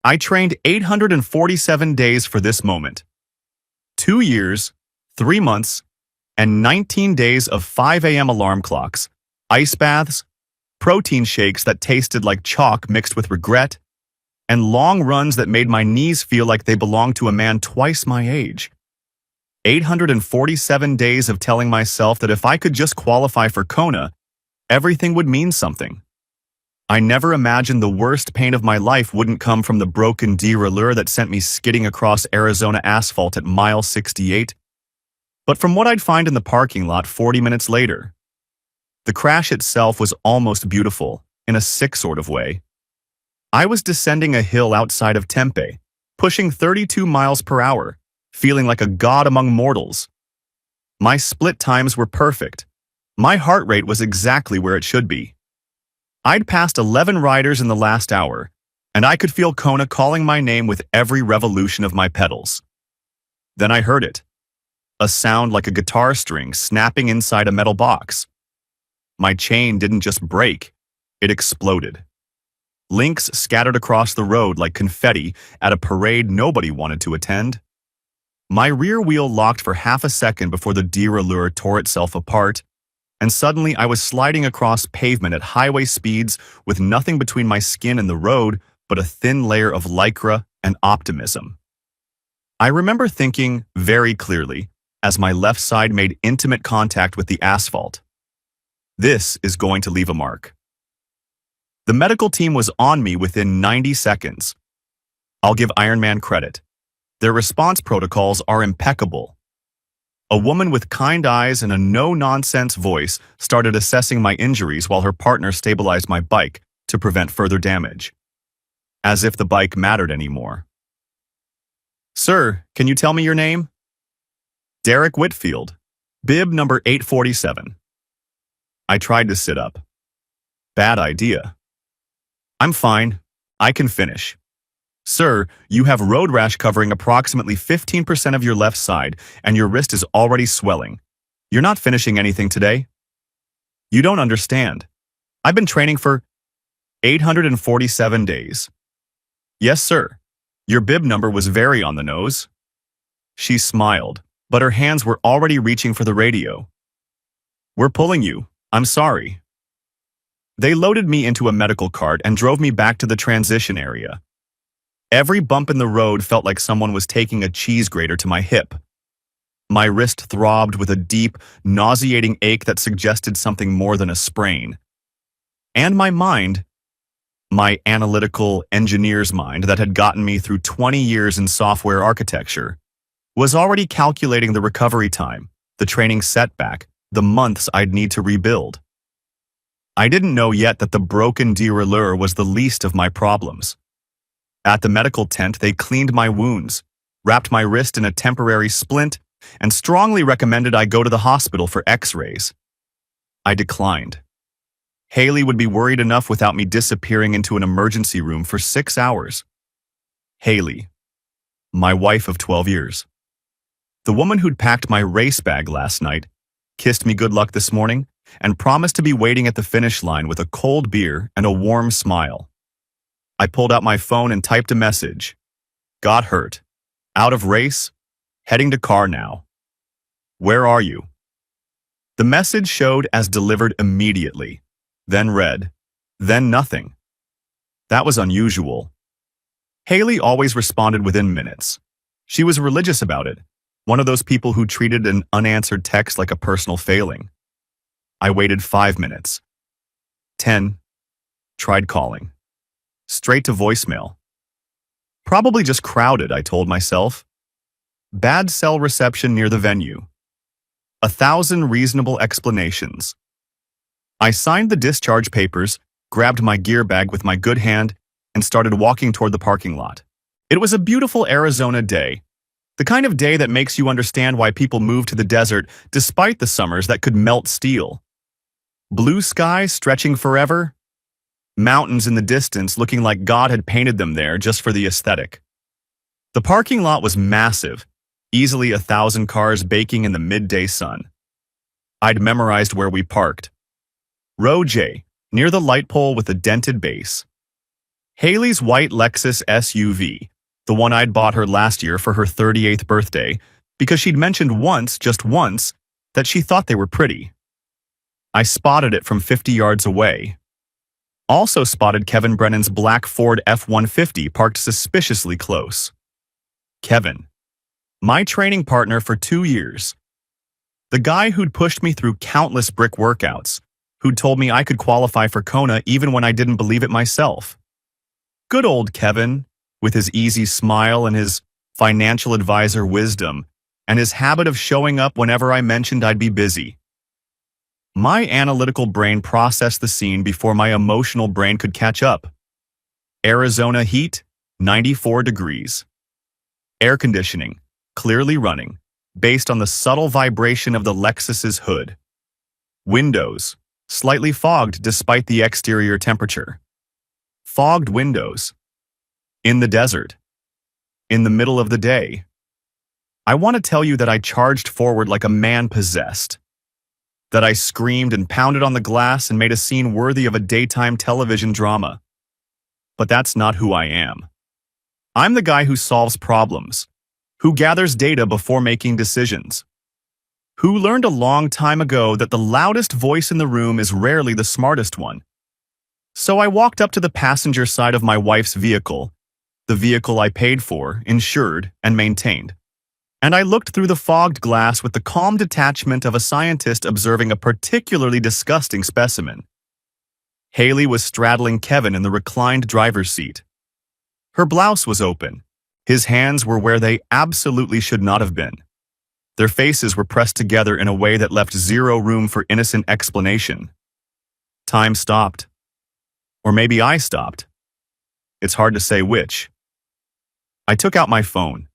I trained 847 days for this moment. 2 years, 3 months, and 19 days of 5 a.m. alarm clocks, ice baths, protein shakes that tasted like chalk mixed with regret, and long runs that made my knees feel like they belonged to a man twice my age. 847 days of telling myself that if I could just qualify for Kona, everything would mean something. I never imagined the worst pain of my life wouldn't come from the broken derailleur that sent me skidding across Arizona asphalt at mile 68, but from what I'd find in the parking lot 40 minutes later. The crash itself was almost beautiful, in a sick sort of way. I was descending a hill outside of Tempe, pushing 32 miles per hour, feeling like a god among mortals. My split times were perfect. My heart rate was exactly where it should be. I'd passed 11 riders in the last hour, and I could feel Kona calling my name with every revolution of my pedals. Then I heard it. A sound like a guitar string snapping inside a metal box. My chain didn't just break, it exploded. Links scattered across the road like confetti at a parade nobody wanted to attend. My rear wheel locked for half a second before the derailleur tore itself apart, and suddenly I was sliding across pavement at highway speeds with nothing between my skin and the road but a thin layer of lycra and optimism. I remember thinking very clearly as my left side made intimate contact with the asphalt. This is going to leave a mark. The medical team was on me within 90 seconds. I'll give Ironman credit. Their response protocols are impeccable. A woman with kind eyes and a no-nonsense voice started assessing my injuries while her partner stabilized my bike to prevent further damage. As if the bike mattered anymore. "Sir, can you tell me your name?" "Derek Whitfield, bib number 847. I tried to sit up. Bad idea. "I'm fine. I can finish." "Sir, you have road rash covering approximately 15% of your left side, and your wrist is already swelling. You're not finishing anything today." "You don't understand. I've been training for 847 days. "Yes, sir. Your bib number was very on the nose." She smiled, but her hands were already reaching for the radio. "We're pulling you. I'm sorry." They loaded me into a medical cart and drove me back to the transition area. Every bump in the road felt like someone was taking a cheese grater to my hip. My wrist throbbed with a deep, nauseating ache that suggested something more than a sprain. And my mind, my analytical engineer's mind that had gotten me through 20 years in software architecture, was already calculating the recovery time, the training setback, the months I'd need to rebuild. I didn't know yet that the broken derailleur was the least of my problems. At the medical tent, they cleaned my wounds, wrapped my wrist in a temporary splint, and strongly recommended I go to the hospital for x-rays. I declined. Haley would be worried enough without me disappearing into an emergency room for 6 hours. Haley, my wife of 12 years. The woman who'd packed my race bag last night, kissed me good luck this morning, and promised to be waiting at the finish line with a cold beer and a warm smile. I pulled out my phone and typed a message. "Got hurt. Out of race. Heading to car now. Where are you?" The message showed as delivered immediately, then read, then nothing. That was unusual. Haley always responded within minutes. She was religious about it, one of those people who treated an unanswered text like a personal failing. I waited 5 minutes. 10. Tried calling. Straight to voicemail. Probably just crowded, I told myself. Bad cell reception near the venue. 1,000 reasonable explanations. I signed the discharge papers, grabbed my gear bag with my good hand, and started walking toward the parking lot. It was a beautiful Arizona day. The kind of day that makes you understand why people move to the desert despite the summers that could melt steel. Blue sky stretching forever. Mountains in the distance looking like God had painted them there just for the aesthetic. The parking lot was massive, easily 1,000 cars baking in the midday sun. I'd memorized where we parked. Row J, near the light pole with a dented base. Haley's white Lexus SUV, the one I'd bought her last year for her 38th birthday, because she'd mentioned once, just once, that she thought they were pretty. I spotted it from 50 yards away. Also spotted Kevin Brennan's black Ford F-150 parked suspiciously close. Kevin, my training partner for 2 years. The guy who'd pushed me through countless brick workouts, who'd told me I could qualify for Kona even when I didn't believe it myself. Good old Kevin, with his easy smile and his financial advisor wisdom, and his habit of showing up whenever I mentioned I'd be busy. My analytical brain processed the scene before my emotional brain could catch up. Arizona heat, 94 degrees. Air conditioning, clearly running, based on the subtle vibration of the Lexus's hood. Windows, slightly fogged despite the exterior temperature. Fogged windows. In the desert. In the middle of the day. I want to tell you that I charged forward like a man possessed. That I screamed and pounded on the glass and made a scene worthy of a daytime television drama. But that's not who I am. I'm the guy who solves problems, who gathers data before making decisions, who learned a long time ago that the loudest voice in the room is rarely the smartest one. So I walked up to the passenger side of my wife's vehicle, the vehicle I paid for, insured, and maintained. And I looked through the fogged glass with the calm detachment of a scientist observing a particularly disgusting specimen. Haley was straddling Kevin in the reclined driver's seat. Her blouse was open. His hands were where they absolutely should not have been. Their faces were pressed together in a way that left zero room for innocent explanation. Time stopped. Or maybe I stopped. It's hard to say which. I took out my phone.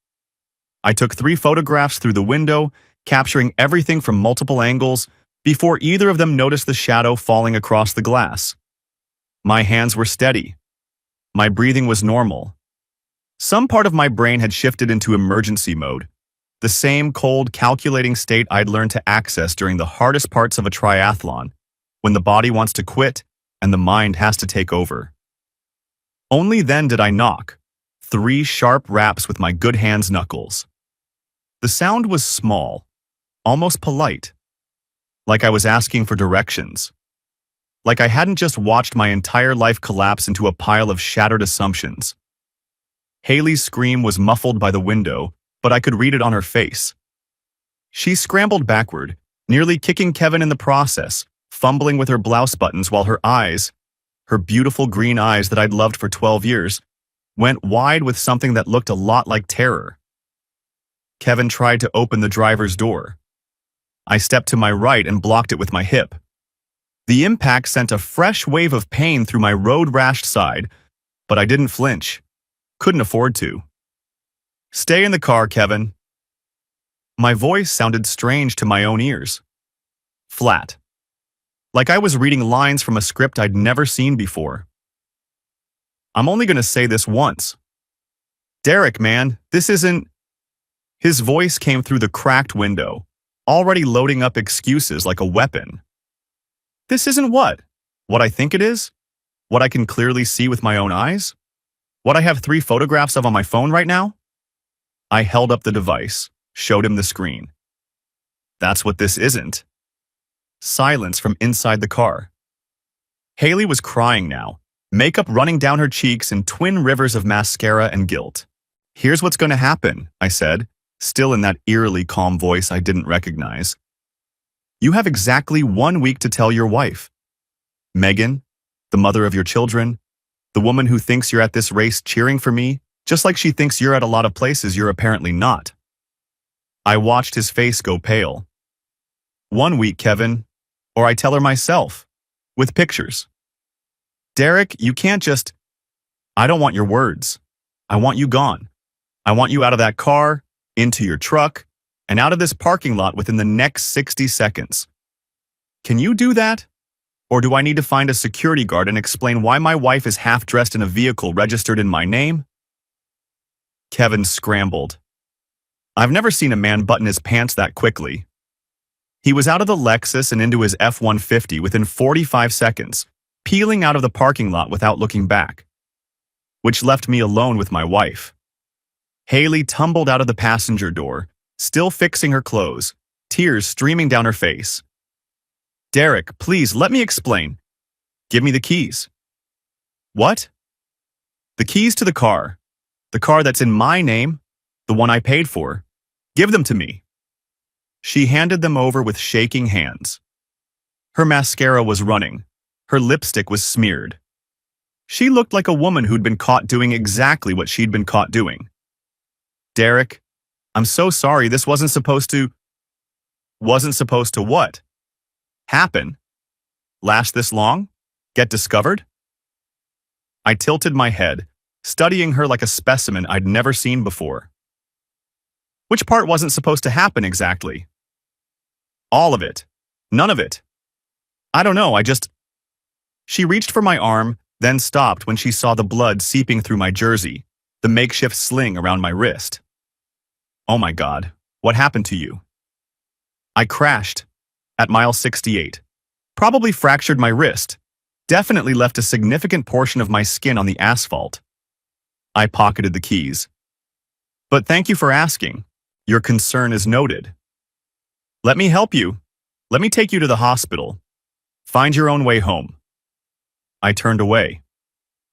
I took 3 photographs through the window, capturing everything from multiple angles, before either of them noticed the shadow falling across the glass. My hands were steady. My breathing was normal. Some part of my brain had shifted into emergency mode, the same cold, calculating state I'd learned to access during the hardest parts of a triathlon, when the body wants to quit and the mind has to take over. Only then did I knock, 3 sharp raps with my good hand's knuckles. The sound was small, almost polite, like I was asking for directions, like I hadn't just watched my entire life collapse into a pile of shattered assumptions. Haley's scream was muffled by the window, but I could read it on her face. She scrambled backward, nearly kicking Kevin in the process, fumbling with her blouse buttons while her eyes, her beautiful green eyes that I'd loved for 12 years, went wide with something that looked a lot like terror. Kevin tried to open the driver's door. I stepped to my right and blocked it with my hip. The impact sent a fresh wave of pain through my road-rashed side, but I didn't flinch. Couldn't afford to. Stay in the car, Kevin. My voice sounded strange to my own ears. Flat. Like I was reading lines from a script I'd never seen before. I'm only going to say this once. Derek, man, this isn't... His voice came through the cracked window, already loading up excuses like a weapon. This isn't what? What I think it is? What I can clearly see with my own eyes? What I have 3 photographs of on my phone right now? I held up the device, showed him the screen. That's what this isn't. Silence from inside the car. Haley was crying now, makeup running down her cheeks in twin rivers of mascara and guilt. Here's what's going to happen, I said, still in that eerily calm voice I didn't recognize. You have exactly 1 week to tell your wife. Megan, the mother of your children, the woman who thinks you're at this race cheering for me, just like she thinks you're at a lot of places you're apparently not. I watched his face go pale. 1 week, Kevin, or I tell her myself, with pictures. Derek, you can't just... I don't want your words. I want you gone. I want you out of that car, into your truck, and out of this parking lot within the next 60 seconds. Can you do that? Or do I need to find a security guard and explain why my wife is half-dressed in a vehicle registered in my name? Kevin scrambled. I've never seen a man button his pants that quickly. He was out of the Lexus and into his F-150 within 45 seconds, peeling out of the parking lot without looking back. which left me alone with my wife. Haley tumbled out of the passenger door, still fixing her clothes, tears streaming down her face. "Derek, please, let me explain. Give me the keys." "What?" "The keys to the car. The car that's in my name, the one I paid for. Give them to me." She handed them over with shaking hands. Her mascara was running. Her lipstick was smeared. She looked like a woman who'd been caught doing exactly what she'd been caught doing. "Derek, I'm so sorry, this wasn't supposed to..." "Wasn't supposed to what? Happen? Last this long? Get discovered?" I tilted my head, studying her like a specimen I'd never seen before. "Which part wasn't supposed to happen exactly?" "All of it. None of it. I don't know, She reached for my arm, then stopped when she saw the blood seeping through my jersey, the makeshift sling around my wrist. "Oh my God, what happened to you?" "I crashed at mile 68. Probably fractured my wrist. Definitely left a significant portion of my skin on the asphalt." I pocketed the keys. "But thank you for asking. Your concern is noted. Let me help you. Let me take you to the hospital. Find your own way home." I turned away.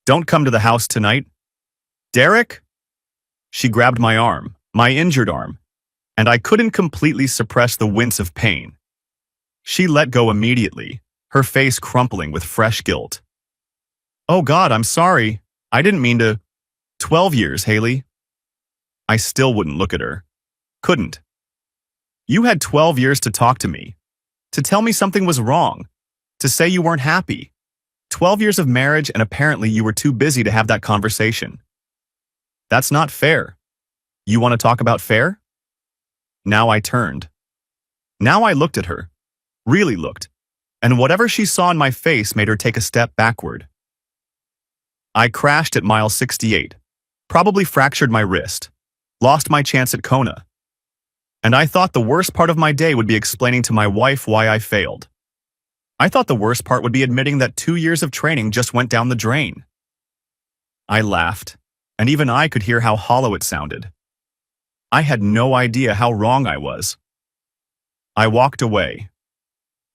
"Don't come to the house tonight." "Derek?" She grabbed my arm, my injured arm, and I couldn't completely suppress the wince of pain. She let go immediately, her face crumpling with fresh guilt. "Oh God, I'm sorry. I didn't mean to..." 12 years, Haley." I still wouldn't look at her. Couldn't. "You had 12 years to talk to me, to tell me something was wrong, to say you weren't happy. 12 years of marriage, and apparently you were too busy to have that conversation. That's not fair. You want to talk about fair?" Now I turned. Now I looked at her. Really looked. And whatever she saw in my face made her take a step backward. "I crashed at mile 68. Probably fractured my wrist. Lost my chance at Kona. And I thought the worst part of my day would be explaining to my wife why I failed. I thought the worst part would be admitting that 2 years of training just went down the drain." I laughed, and even I could hear how hollow it sounded. I had no idea how wrong I was. I walked away.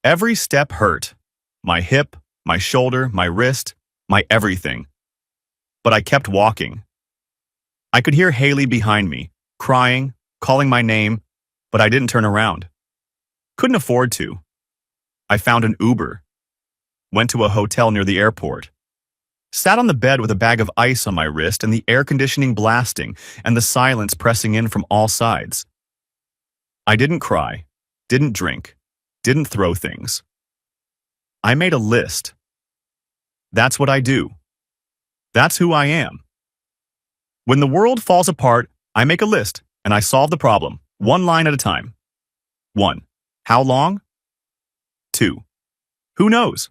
Every step hurt. My hip, my shoulder, my wrist, my everything. But I kept walking. I could hear Haley behind me, crying, calling my name, but I didn't turn around. Couldn't afford to. I found an Uber. Went to a hotel near the airport. Sat on the bed with a bag of ice on my wrist and the air conditioning blasting and the silence pressing in from all sides. I didn't cry, didn't drink, didn't throw things. I made a list. That's what I do. That's who I am. When the world falls apart, I make a list and I solve the problem, one line at a time. 1. How long? 2. Who knows?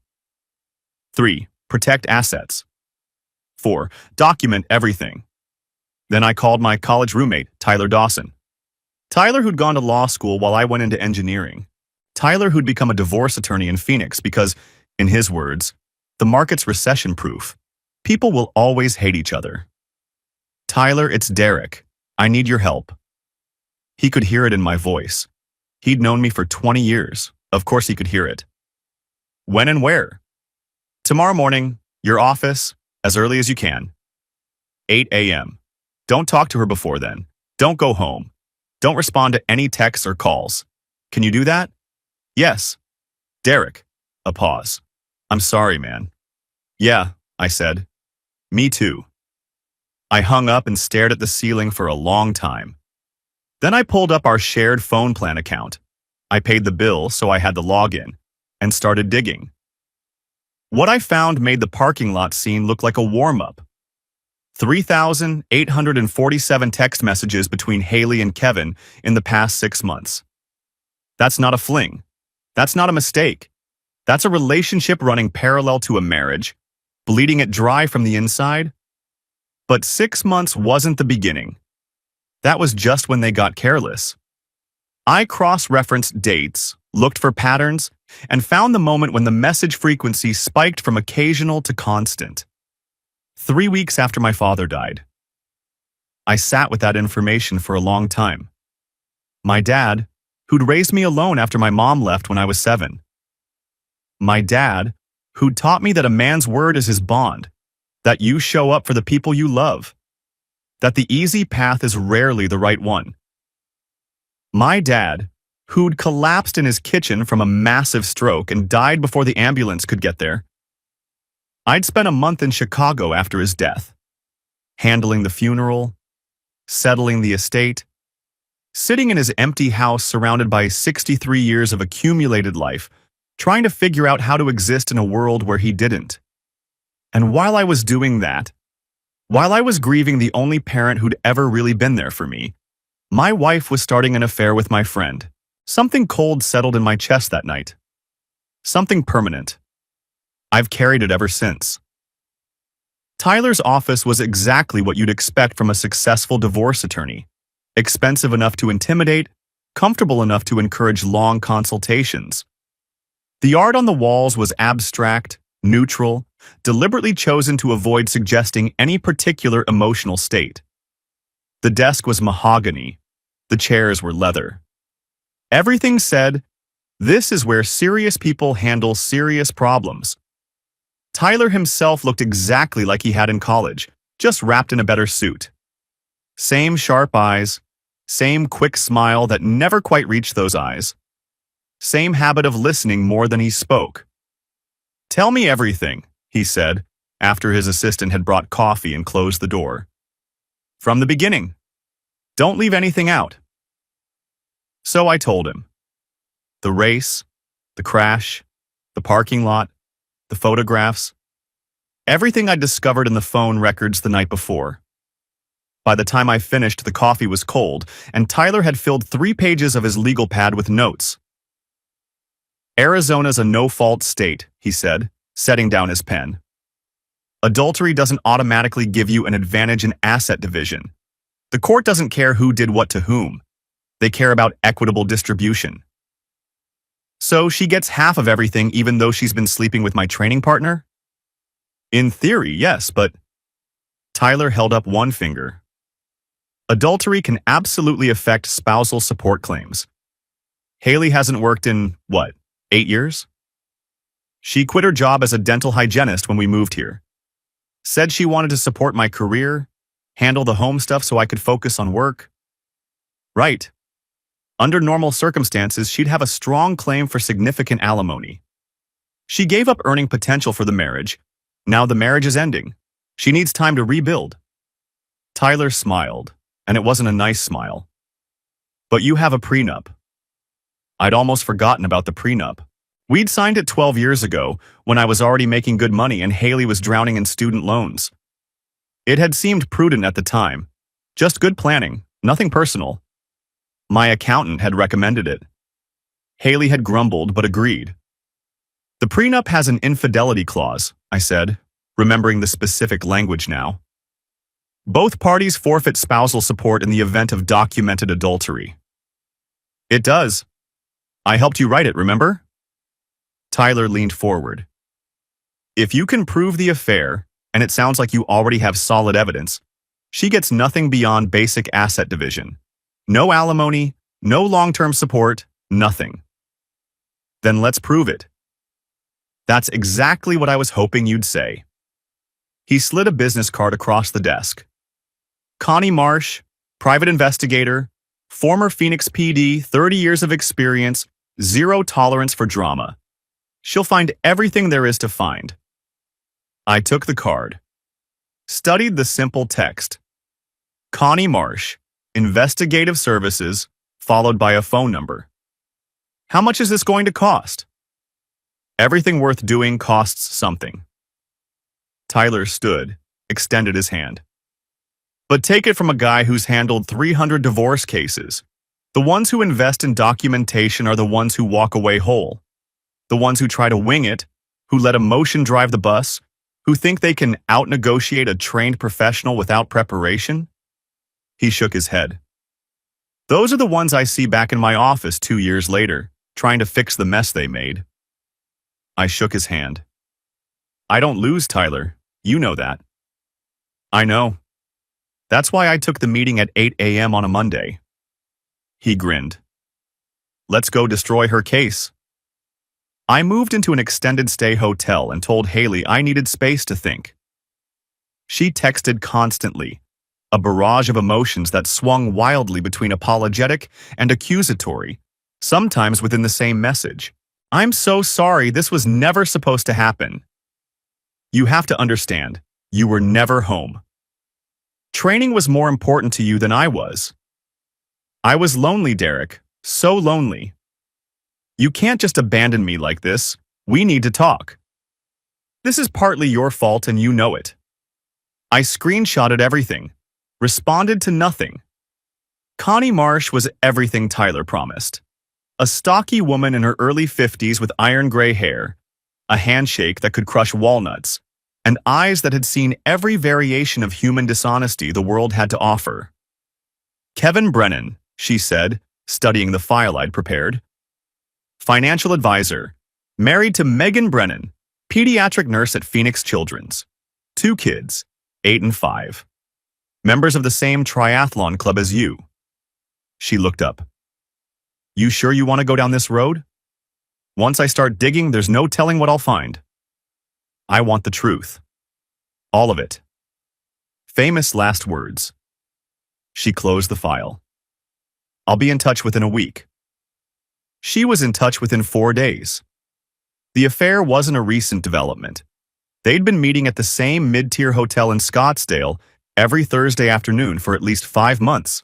3. Protect assets. 4. Document everything. Then I called my college roommate, Tyler Dawson. Tyler, who'd gone to law school while I went into engineering. Tyler, who'd become a divorce attorney in Phoenix because, in his words, the market's recession-proof. People will always hate each other. "Tyler, it's Derek. I need your help." He could hear it in my voice. He'd known me for 20 years. Of course he could hear it. "When and where?" "Tomorrow morning, your office, as early as you can. 8 a.m. Don't talk to her before then. Don't go home. Don't respond to any texts or calls. Can you do that?" "Yes." "Derek." A pause. "I'm sorry, man." "Yeah," I said. "Me too." I hung up and stared at the ceiling for a long time. Then I pulled up our shared phone plan account. I paid the bill, so I had the login, and started digging. What I found made the parking lot scene look like a warm-up. 3,847 text messages between Haley and Kevin in the past 6 months. That's not a fling. That's not a mistake. That's a relationship running parallel to a marriage, bleeding it dry from the inside. But 6 months wasn't the beginning. That was just when they got careless. I cross-referenced dates, looked for patterns, and found the moment when the message frequency spiked from occasional to constant. 3 weeks after my father died. I sat with that information for a long time. My dad, who'd raised me alone after my mom left when I was 7. My dad, who'd taught me that a man's word is his bond, that you show up for the people you love, that the easy path is rarely the right one. My dad, who'd collapsed in his kitchen from a massive stroke and died before the ambulance could get there. I'd spent a month in Chicago after his death, handling the funeral, settling the estate, sitting in his empty house surrounded by 63 years of accumulated life, trying to figure out how to exist in a world where he didn't. And while I was doing that, while I was grieving the only parent who'd ever really been there for me, my wife was starting an affair with my friend. Something cold settled in my chest that night. Something permanent. I've carried it ever since. Tyler's office was exactly what you'd expect from a successful divorce attorney. Expensive enough to intimidate, comfortable enough to encourage long consultations. The art on the walls was abstract, neutral, deliberately chosen to avoid suggesting any particular emotional state. The desk was mahogany. The chairs were leather. Everything said, "This is where serious people handle serious problems." Tyler himself looked exactly like he had in college, just wrapped in a better suit. Same sharp eyes, same quick smile that never quite reached those eyes. Same habit of listening more than he spoke. "Tell me everything," he said, after his assistant had brought coffee and closed the door. "From the beginning. Don't leave anything out." So I told him. The race, the crash, the parking lot, the photographs, everything I'd discovered in the phone records the night before. By the time I finished, the coffee was cold, and Tyler had filled 3 pages of his legal pad with notes. "Arizona's a no-fault state," he said, setting down his pen. "Adultery doesn't automatically give you an advantage in asset division. The court doesn't care who did what to whom. They care about equitable distribution. So she gets half of everything even though she's been sleeping with my training partner? In theory, yes, but..." Tyler held up one finger. "Adultery can absolutely affect spousal support claims. Haley hasn't worked in, 8 years? She quit her job as a dental hygienist when we moved here. Said she wanted to support my career, handle the home stuff so I could focus on work. Right. Under normal circumstances, she'd have a strong claim for significant alimony. She gave up earning potential for the marriage. Now the marriage is ending. She needs time to rebuild." Tyler smiled, and it wasn't a nice smile. "But you have a prenup." I'd almost forgotten about the prenup. We'd signed it 12 years ago, when I was already making good money and Haley was drowning in student loans. It had seemed prudent at the time. Just good planning, nothing personal. My accountant had recommended it. Haley had grumbled but agreed. "The prenup has an infidelity clause," I said, remembering the specific language now. "Both parties forfeit spousal support in the event of documented adultery." "It does. I helped you write it, remember?" Tyler leaned forward. "If you can prove the affair, and it sounds like you already have solid evidence, she gets nothing beyond basic asset division. No alimony, no long-term support, nothing." "Then let's prove it." "That's exactly what I was hoping you'd say." He slid a business card across the desk. "Connie Marsh, private investigator, former Phoenix PD, 30 years of experience, zero tolerance for drama. She'll find everything there is to find." I took the card. Studied the simple text. Connie Marsh, Investigative Services, followed by a phone number. "How much is this going to cost?" "Everything worth doing costs something." Tyler stood, extended his hand. "But take it from a guy who's handled 300 divorce cases. The ones who invest in documentation are the ones who walk away whole. The ones who try to wing it, who let emotion drive the bus, who think they can out-negotiate a trained professional without preparation." He shook his head. "Those are the ones I see back in my office 2 years later, trying to fix the mess they made." I shook his hand. "I don't lose, Tyler. You know that." I know. That's why I took the meeting at 8 a.m. on a Monday. He grinned. Let's go destroy her case. I moved into an extended stay hotel and told Haley I needed space to think. She texted constantly, a barrage of emotions that swung wildly between apologetic and accusatory, sometimes within the same message. I'm so sorry, this was never supposed to happen. You have to understand, you were never home. Training was more important to you than I was. I was lonely, Derek, so lonely. You can't just abandon me like this. We need to talk. This is partly your fault and you know it. I screenshotted everything, responded to nothing. Connie Marsh was everything Tyler promised. A stocky woman in her early 50s with iron gray hair, a handshake that could crush walnuts, and eyes that had seen every variation of human dishonesty the world had to offer. Kevin Brennan, she said, studying the file I'd prepared. Financial advisor, married to Megan Brennan, pediatric nurse at Phoenix Children's. 2 kids, 8 and 5. Members of the same triathlon club as you. She looked up. You sure you want to go down this road? Once I start digging, there's no telling what I'll find. I want the truth. All of it. Famous last words. She closed the file. I'll be in touch within a week. She was in touch within 4 days. The affair wasn't a recent development. They'd been meeting at the same mid-tier hotel in Scottsdale every Thursday afternoon for at least 5 months.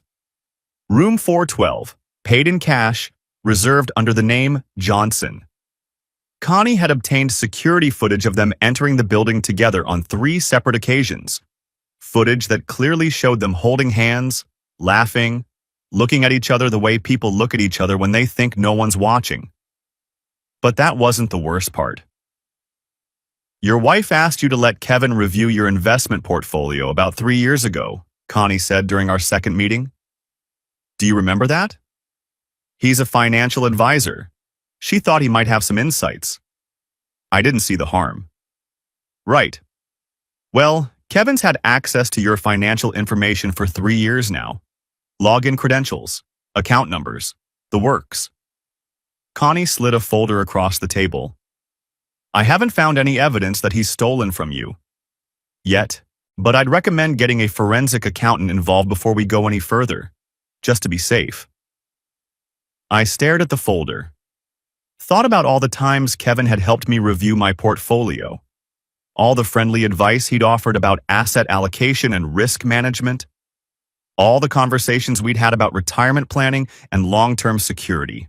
Room 412, paid in cash, reserved under the name Johnson. Connie had obtained security footage of them entering the building together on 3 separate occasions. Footage that clearly showed them holding hands, laughing, looking at each other the way people look at each other when they think no one's watching. But that wasn't the worst part. Your wife asked you to let Kevin review your investment portfolio about 3 years ago, Connie said during our second meeting. Do you remember that? He's a financial advisor. She thought he might have some insights. I didn't see the harm. Right. Well, Kevin's had access to your financial information for 3 years now. Login credentials, account numbers, the works. Connie slid a folder across the table. I haven't found any evidence that he's stolen from you. Yet, but I'd recommend getting a forensic accountant involved before we go any further, just to be safe. I stared at the folder. Thought about all the times Kevin had helped me review my portfolio. All the friendly advice he'd offered about asset allocation and risk management. All the conversations we'd had about retirement planning and long-term security.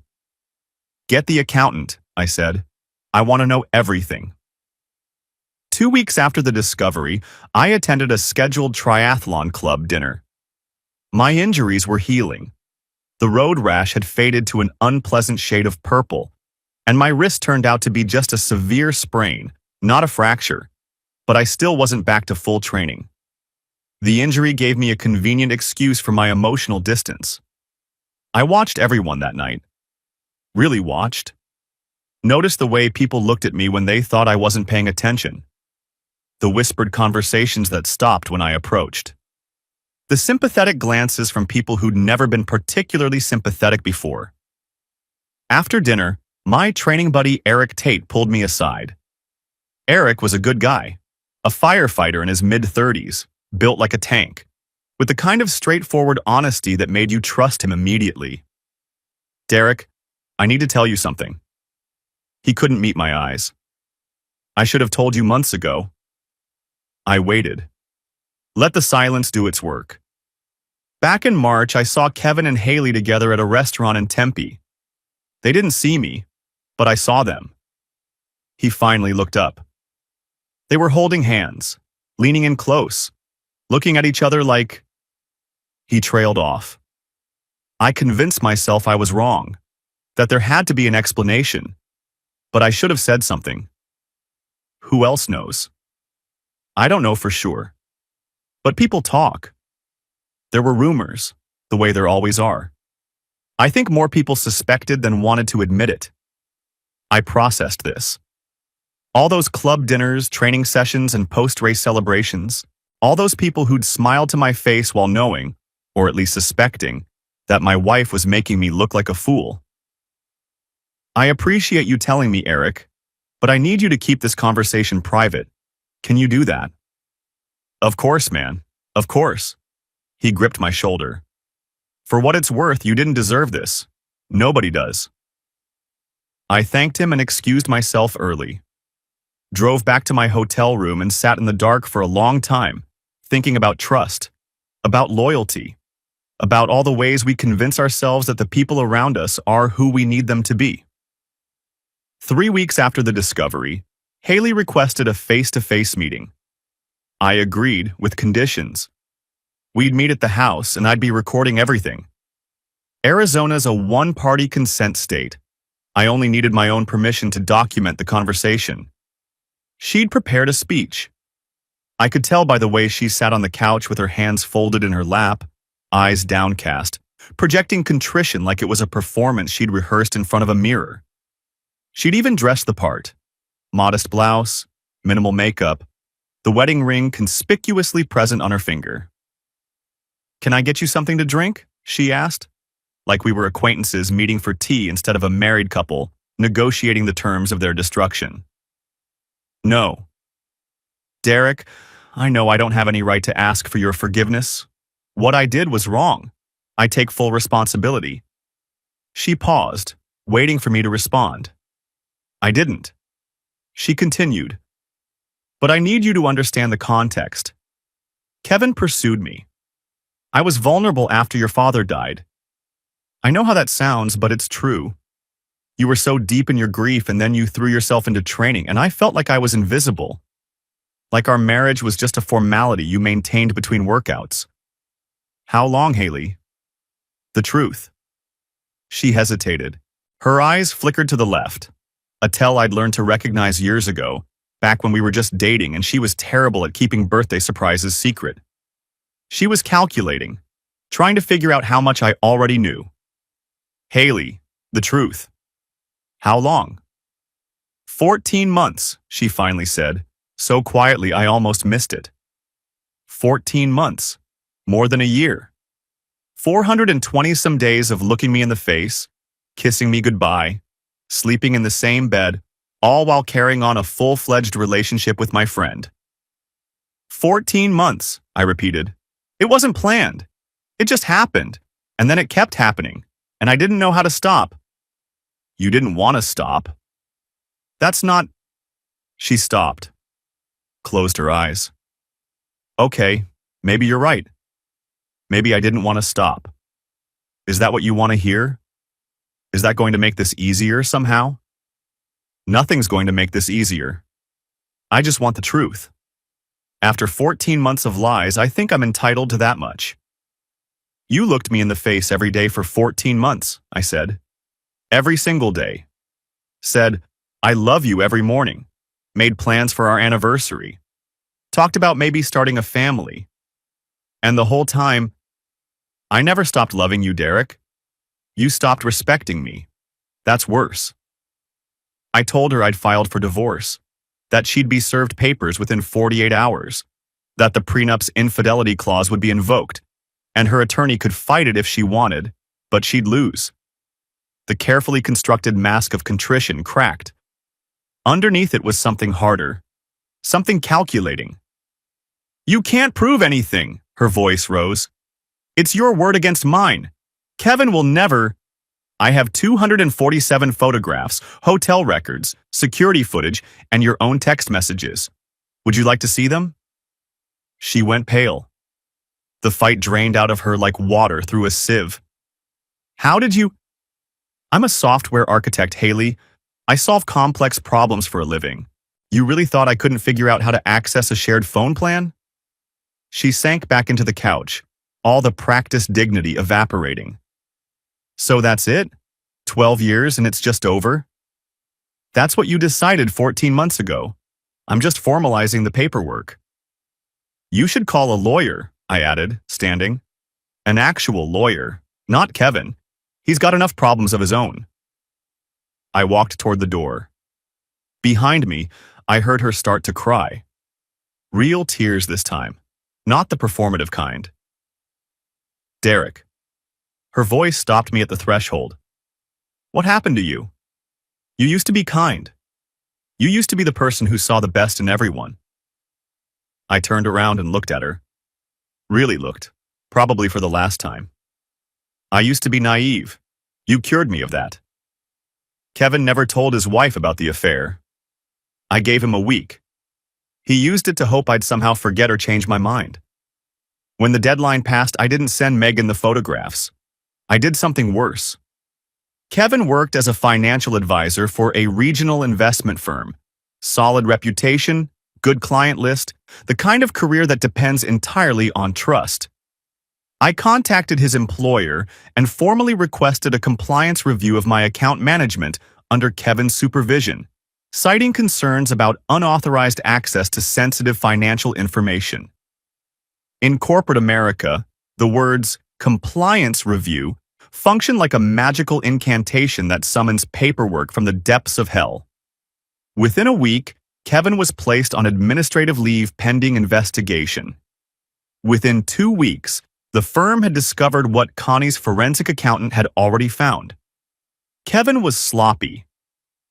Get the accountant, I said. I want to know everything. 2 weeks after the discovery, I attended a scheduled triathlon club dinner. My injuries were healing. The road rash had faded to an unpleasant shade of purple, and my wrist turned out to be just a severe sprain, not a fracture, but I still wasn't back to full training. The injury gave me a convenient excuse for my emotional distance. I watched everyone that night. Really watched. Noticed the way people looked at me when they thought I wasn't paying attention. The whispered conversations that stopped when I approached. The sympathetic glances from people who'd never been particularly sympathetic before. After dinner, my training buddy Eric Tate pulled me aside. Eric was a good guy, a firefighter in his mid-30s, built like a tank, with the kind of straightforward honesty that made you trust him immediately. Derek, I need to tell you something. He couldn't meet my eyes. I should have told you months ago. I waited. Let the silence do its work. Back in March, I saw Kevin and Haley together at a restaurant in Tempe. They didn't see me, but I saw them. He finally looked up. They were holding hands, leaning in close, looking at each other like... He trailed off. I convinced myself I was wrong, that there had to be an explanation, but I should have said something. Who else knows? I don't know for sure. But people talk. There were rumors, the way there always are. I think more people suspected than wanted to admit it. I processed this. All those club dinners, training sessions, and post-race celebrations, All those people who'd smiled to my face while knowing, or at least suspecting, that my wife was making me look like a fool. I appreciate you telling me, Eric, but I need you to keep this conversation private. Can you do that? Of course, man. Of course. He gripped my shoulder. For what it's worth, you didn't deserve this. Nobody does. I thanked him and excused myself early. Drove back to my hotel room and sat in the dark for a long time, thinking about trust, about loyalty, about all the ways we convince ourselves that the people around us are who we need them to be. 3 weeks after the discovery, Haley requested a face-to-face meeting. I agreed with conditions. We'd meet at the house and I'd be recording everything. Arizona's a one-party consent state. I only needed my own permission to document the conversation. She'd prepared a speech. I could tell by the way she sat on the couch with her hands folded in her lap, eyes downcast, projecting contrition like it was a performance she'd rehearsed in front of a mirror. She'd even dressed the part. Modest blouse, minimal makeup, the wedding ring conspicuously present on her finger. "Can I get you something to drink?" she asked, like we were acquaintances meeting for tea instead of a married couple negotiating the terms of their destruction. No. Derek, I know I don't have any right to ask for your forgiveness. What I did was wrong. I take full responsibility. She paused, waiting for me to respond. I didn't. She continued. But I need you to understand the context. Kevin pursued me. I was vulnerable after your father died. I know how that sounds, but it's true. You were so deep in your grief and then you threw yourself into training, and I felt like I was invisible. Like our marriage was just a formality you maintained between workouts. How long, Haley? The truth. She hesitated. Her eyes flickered to the left, a tell I'd learned to recognize years ago, back when we were just dating and she was terrible at keeping birthday surprises secret. She was calculating, trying to figure out how much I already knew. Haley, the truth. How long? 14 months, she finally said, so quietly I almost missed it. 14 months. More than a year. 420-some days of looking me in the face, kissing me goodbye, sleeping in the same bed, all while carrying on a full-fledged relationship with my friend. 14 months, I repeated. It wasn't planned. It just happened, and then it kept happening, and I didn't know how to stop. You didn't want to stop. That's not... She stopped, closed her eyes. Okay, maybe you're right. Maybe I didn't want to stop. Is that what you want to hear? Is that going to make this easier somehow? Nothing's going to make this easier. I just want the truth. After 14 months of lies, I think I'm entitled to that much. You looked me in the face every day for 14 months, I said. Every single day. Said, I love you every morning. Made plans for our anniversary. Talked about maybe starting a family. And the whole time, I never stopped loving you, Derek. You stopped respecting me. That's worse. I told her I'd filed for divorce, that she'd be served papers within 48 hours, that the prenup's infidelity clause would be invoked, and her attorney could fight it if she wanted, but she'd lose. The carefully constructed mask of contrition cracked. Underneath it was something harder, something calculating. You can't prove anything, her voice rose. It's your word against mine. Kevin will never... I have 247 photographs, hotel records, security footage, and your own text messages. Would you like to see them? She went pale. The fight drained out of her like water through a sieve. How did you... I'm a software architect, Haley. I solve complex problems for a living. You really thought I couldn't figure out how to access a shared phone plan? She sank back into the couch, all the practiced dignity evaporating. So that's it? 12 years and it's just over? That's what you decided 14 months ago. I'm just formalizing the paperwork. You should call a lawyer, I added, standing. An actual lawyer, not Kevin. He's got enough problems of his own. I walked toward the door. Behind me, I heard her start to cry. Real tears this time. not the performative kind. Derek. Her voice stopped me at the threshold. What happened to you? You used to be kind. You used to be the person who saw the best in everyone. I turned around and looked at her. Really looked. Probably for the last time. I used to be naive. You cured me of that. Kevin never told his wife about the affair. I gave him a week. He used it to hope I'd somehow forget or change my mind. When the deadline passed, I didn't send Megan the photographs. I did something worse. Kevin worked as a financial advisor for a regional investment firm. Solid reputation, good client list, the kind of career that depends entirely on trust. I contacted his employer and formally requested a compliance review of my account management under Kevin's supervision, citing concerns about unauthorized access to sensitive financial information. In corporate America, the words compliance review function like a magical incantation that summons paperwork from the depths of hell. Within a week, Kevin was placed on administrative leave pending investigation. Within 2 weeks, the firm had discovered what Connie's forensic accountant had already found. Kevin was sloppy.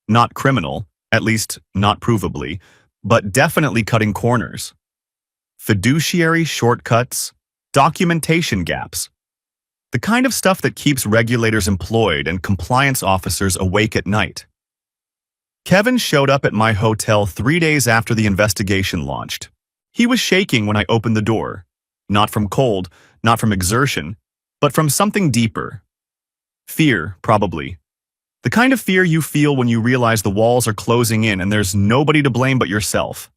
Not criminal, at least not provably, but definitely cutting corners. Fiduciary shortcuts, documentation gaps. The kind of stuff that keeps regulators employed and compliance officers awake at night. Kevin showed up at my hotel 3 days after the investigation launched. He was shaking when I opened the door. Not from cold, not from exertion, but from something deeper. Fear, probably. The kind of fear you feel when you realize the walls are closing in and there's nobody to blame but yourself.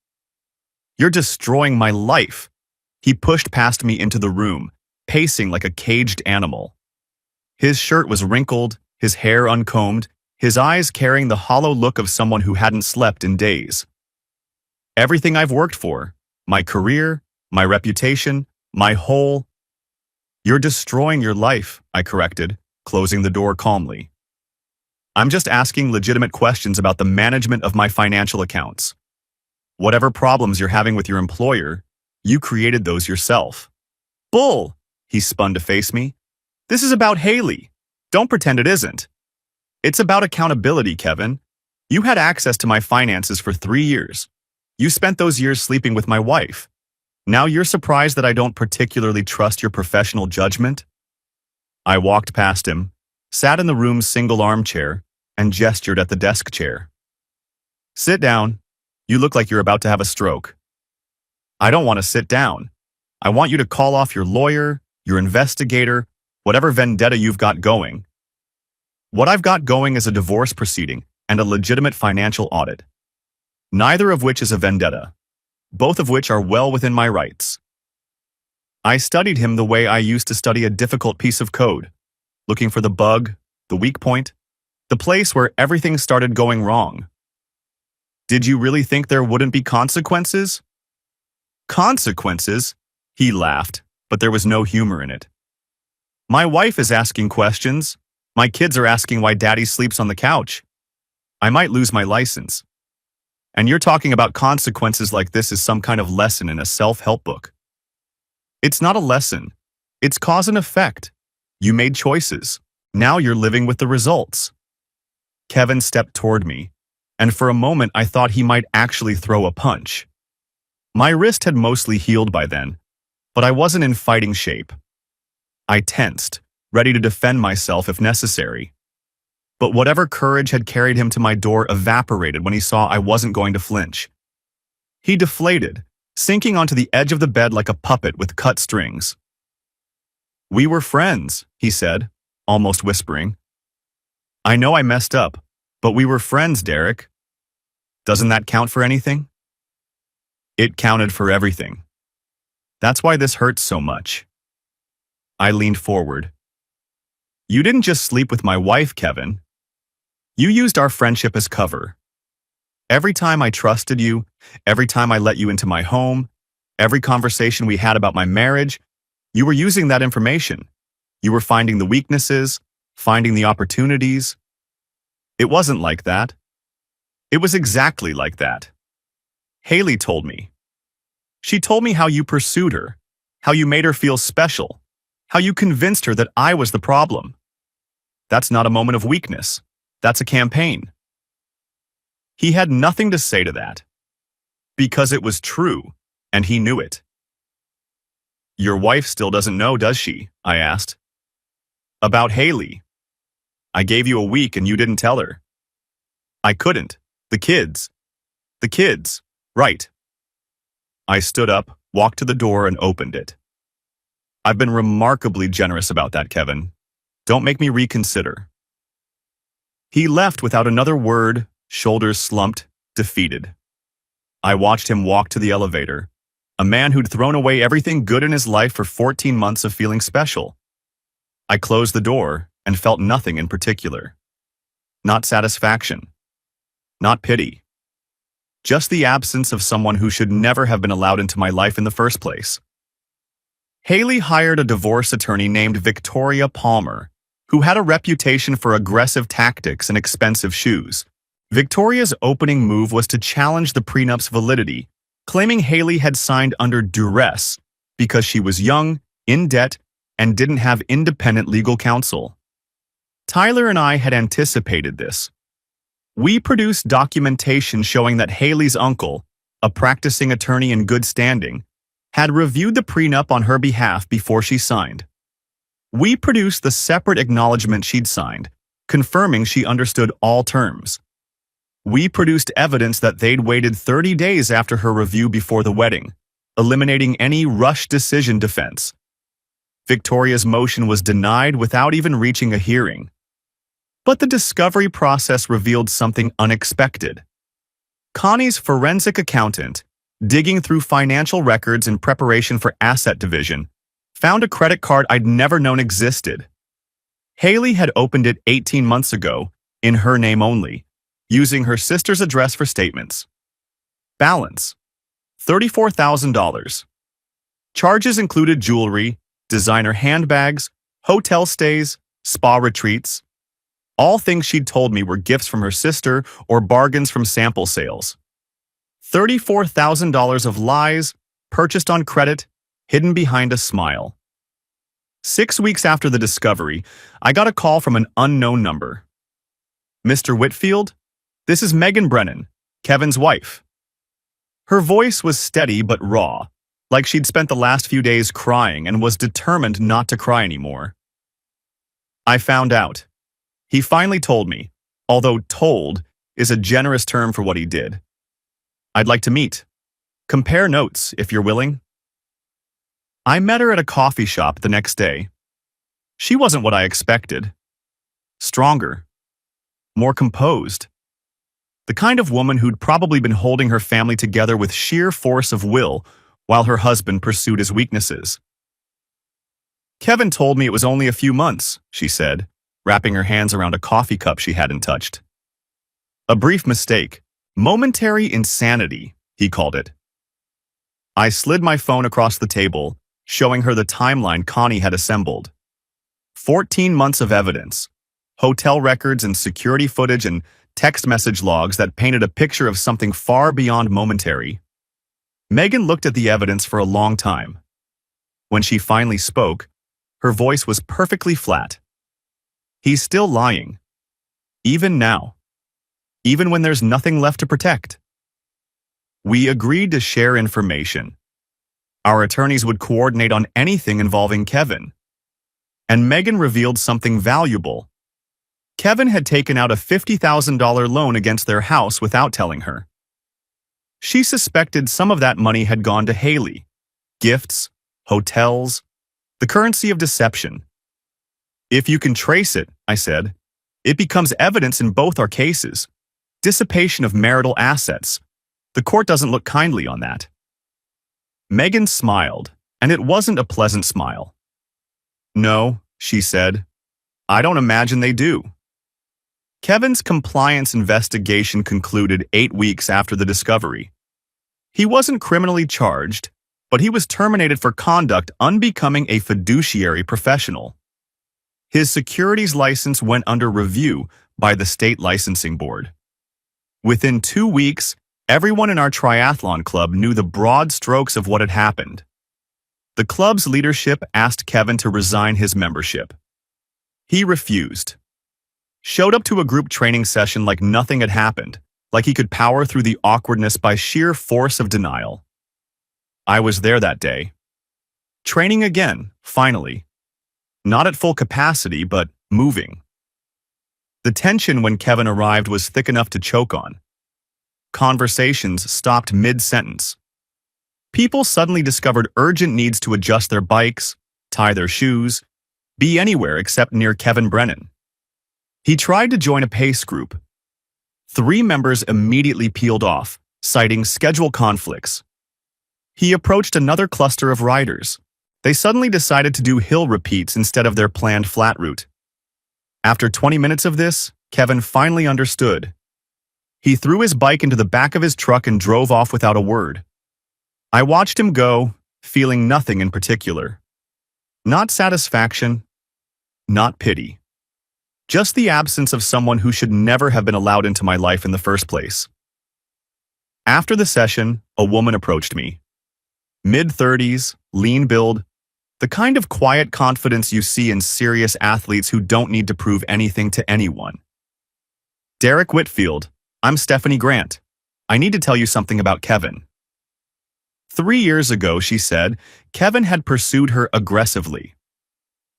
You're destroying my life. He pushed past me into the room, pacing like a caged animal. His shirt was wrinkled, his hair uncombed, his eyes carrying the hollow look of someone who hadn't slept in days. Everything I've worked for, my career, my reputation, my whole... You're destroying your life, I corrected, closing the door calmly. I'm just asking legitimate questions about the management of my financial accounts. Whatever problems you're having with your employer, you created those yourself. Bull! He spun to face me. This is about Haley. Don't pretend it isn't. It's about accountability, Kevin. You had access to my finances for 3 years. You spent those years sleeping with my wife. Now you're surprised that I don't particularly trust your professional judgment? I walked past him, sat in the room's single armchair, and gestured at the desk chair. Sit down. You look like you're about to have a stroke. I don't want to sit down. I want you to call off your lawyer, your investigator, whatever vendetta you've got going. What I've got going is a divorce proceeding and a legitimate financial audit. Neither of which is a vendetta. Both of which are well within my rights. I studied him the way I used to study a difficult piece of code, looking for the bug, the weak point, the place where everything started going wrong. Did you really think there wouldn't be consequences? Consequences? He laughed, but there was no humor in it. My wife is asking questions. My kids are asking why Daddy sleeps on the couch. I might lose my license. And you're talking about consequences like this is some kind of lesson in a self-help book. It's not a lesson. It's cause and effect. You made choices. Now you're living with the results. Kevin stepped toward me, and for a moment I thought he might actually throw a punch. My wrist had mostly healed by then, but I wasn't in fighting shape. I tensed, ready to defend myself if necessary. But whatever courage had carried him to my door evaporated when he saw I wasn't going to flinch. He deflated, sinking onto the edge of the bed like a puppet with cut strings. We were friends, he said, almost whispering. I know I messed up, but we were friends, Derek. Doesn't that count for anything? It counted for everything. That's why this hurts so much. I leaned forward. You didn't just sleep with my wife, Kevin. You used our friendship as cover. Every time I trusted you, every time I let you into my home, every conversation we had about my marriage, you were using that information. You were finding the weaknesses, finding the opportunities. It wasn't like that. It was exactly like that. Haley told me. She told me how you pursued her, how you made her feel special, how you convinced her that I was the problem. That's not a moment of weakness. That's a campaign. He had nothing to say to that, because it was true, and he knew it. Your wife still doesn't know, does she? I asked. About Haley. I gave you a week and you didn't tell her. I couldn't. The kids. The kids. Right. I stood up, walked to the door, and opened it. I've been remarkably generous about that, Kevin. Don't make me reconsider. He left without another word, shoulders slumped, defeated. I watched him walk to the elevator, a man who'd thrown away everything good in his life for 14 months of feeling special. I closed the door and felt nothing in particular. Not satisfaction. Not pity. Just the absence of someone who should never have been allowed into my life in the first place. Haley hired a divorce attorney named Victoria Palmer, who had a reputation for aggressive tactics and expensive shoes. Victoria's opening move was to challenge the prenup's validity, claiming Haley had signed under duress because she was young, in debt, and didn't have independent legal counsel. Tyler and I had anticipated this. We produced documentation showing that Haley's uncle, a practicing attorney in good standing, had reviewed the prenup on her behalf before she signed. We produced the separate acknowledgement she'd signed, confirming she understood all terms. We produced evidence that they'd waited 30 days after her review before the wedding, eliminating any rush decision defense. Victoria's motion was denied without even reaching a hearing. But the discovery process revealed something unexpected. Connie's forensic accountant, digging through financial records in preparation for asset division, found a credit card I'd never known existed. Haley had opened it 18 months ago, in her name only, using her sister's address for statements. Balance: $34,000. Charges included jewelry, designer handbags, hotel stays, spa retreats. All things she'd told me were gifts from her sister or bargains from sample sales. $34,000 of lies, purchased on credit, hidden behind a smile. 6 weeks after the discovery, I got a call from an unknown number. Mr. Whitfield? This is Megan Brennan, Kevin's wife. Her voice was steady but raw, like she'd spent the last few days crying and was determined not to cry anymore. I found out. He finally told me, although told is a generous term for what he did. I'd like to meet. Compare notes, if you're willing. I met her at a coffee shop the next day. She wasn't what I expected. Stronger. More composed. The kind of woman who'd probably been holding her family together with sheer force of will while her husband pursued his weaknesses. Kevin told me it was only a few months, she said, wrapping her hands around a coffee cup she hadn't touched. A brief mistake. Momentary insanity, he called it. I slid my phone across the table, showing her the timeline Connie had assembled. 14 months of evidence, hotel records and security footage and text message logs that painted a picture of something far beyond momentary. Megan looked at the evidence for a long time. When she finally spoke, her voice was perfectly flat. He's still lying. Even now. Even when there's nothing left to protect. We agreed to share information. Our attorneys would coordinate on anything involving Kevin. And Megan revealed something valuable. Kevin had taken out a $50,000 loan against their house without telling her. She suspected some of that money had gone to Haley. Gifts, hotels, the currency of deception. If you can trace it, I said, it becomes evidence in both our cases. Dissipation of marital assets. The court doesn't look kindly on that. Megan smiled, and it wasn't a pleasant smile. No, she said. I don't imagine they do. Kevin's compliance investigation concluded 8 weeks after the discovery. He wasn't criminally charged, but he was terminated for conduct unbecoming a fiduciary professional. His securities license went under review by the state licensing board. Within 2 weeks, everyone in our triathlon club knew the broad strokes of what had happened. The club's leadership asked Kevin to resign his membership. He refused. Showed up to a group training session like nothing had happened, like he could power through the awkwardness by sheer force of denial. I was there that day. Training again, finally. Not at full capacity, but moving. The tension when Kevin arrived was thick enough to choke on. Conversations stopped mid-sentence. People suddenly discovered urgent needs to adjust their bikes, tie their shoes, be anywhere except near Kevin Brennan. He tried to join a pace group. 3 members immediately peeled off, citing schedule conflicts. He approached another cluster of riders. They suddenly decided to do hill repeats instead of their planned flat route. After 20 minutes of this, Kevin finally understood. He threw his bike into the back of his truck and drove off without a word. I watched him go, feeling nothing in particular. Not satisfaction, not pity. Just the absence of someone who should never have been allowed into my life in the first place. After the session, a woman approached me. Mid-30s, lean build, the kind of quiet confidence you see in serious athletes who don't need to prove anything to anyone. Derek Whitfield, I'm Stephanie Grant. I need to tell you something about Kevin. 3 years ago, she said, Kevin had pursued her aggressively.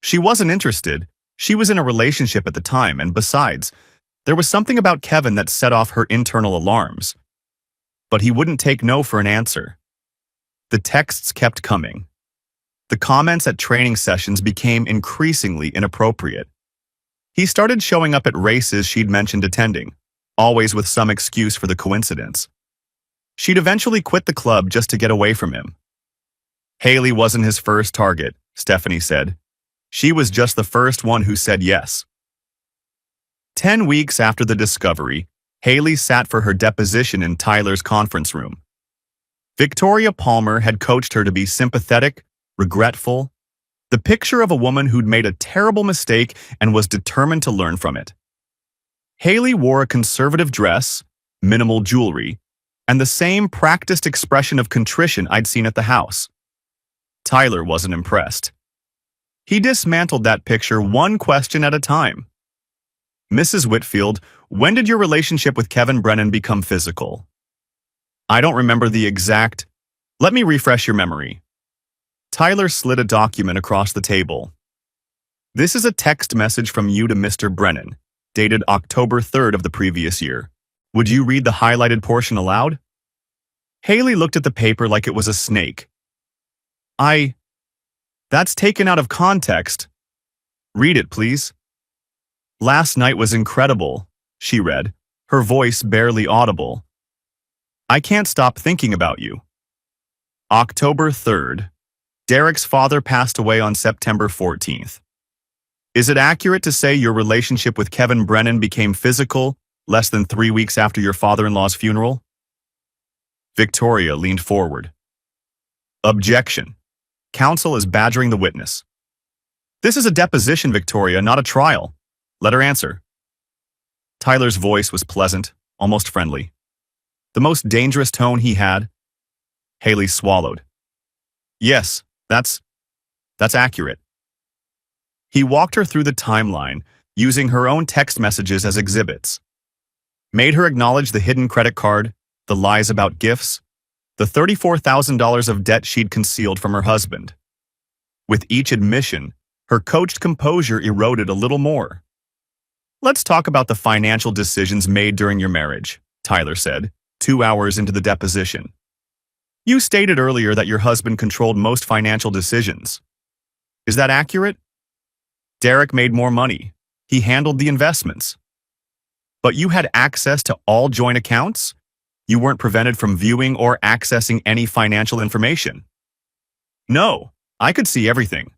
She wasn't interested. She was in a relationship at the time, and besides, there was something about Kevin that set off her internal alarms. But he wouldn't take no for an answer. The texts kept coming. The comments at training sessions became increasingly inappropriate. He started showing up at races she'd mentioned attending, always with some excuse for the coincidence. She'd eventually quit the club just to get away from him. Haley wasn't his first target, Stephanie said. She was just the first one who said yes. 10 weeks after the discovery, Haley sat for her deposition in Tyler's conference room. Victoria Palmer had coached her to be sympathetic, regretful, the picture of a woman who'd made a terrible mistake and was determined to learn from it. Haley wore a conservative dress, minimal jewelry, and the same practiced expression of contrition I'd seen at the house. Tyler wasn't impressed. He dismantled that picture one question at a time. Mrs. Whitfield, when did your relationship with Kevin Brennan become physical? I don't remember the exact. Let me refresh your memory. Tyler slid a document across the table. This is a text message from you to Mr. Brennan, dated October 3rd of the previous year. Would you read the highlighted portion aloud? Haley looked at the paper like it was a snake. That's taken out of context. Read it, please. Last night was incredible, she read, her voice barely audible. I can't stop thinking about you. October 3rd. Derek's father passed away on September 14th. Is it accurate to say your relationship with Kevin Brennan became physical less than 3 weeks after your father-in-law's funeral? Victoria leaned forward. Objection. Counsel is badgering the witness. This is a deposition, Victoria, not a trial. Let her answer. Tyler's voice was pleasant, almost friendly. The most dangerous tone he had. Haley swallowed. Yes, that's accurate. He walked her through the timeline, using her own text messages as exhibits. Made her acknowledge the hidden credit card, the lies about gifts, the $34,000 of debt she'd concealed from her husband. With each admission, her coached composure eroded a little more. Let's talk about the financial decisions made during your marriage, Tyler said, 2 hours into the deposition. You stated earlier that your husband controlled most financial decisions. Is that accurate? Derek made more money. He handled the investments. But you had access to all joint accounts? You weren't prevented from viewing or accessing any financial information. No, I could see everything.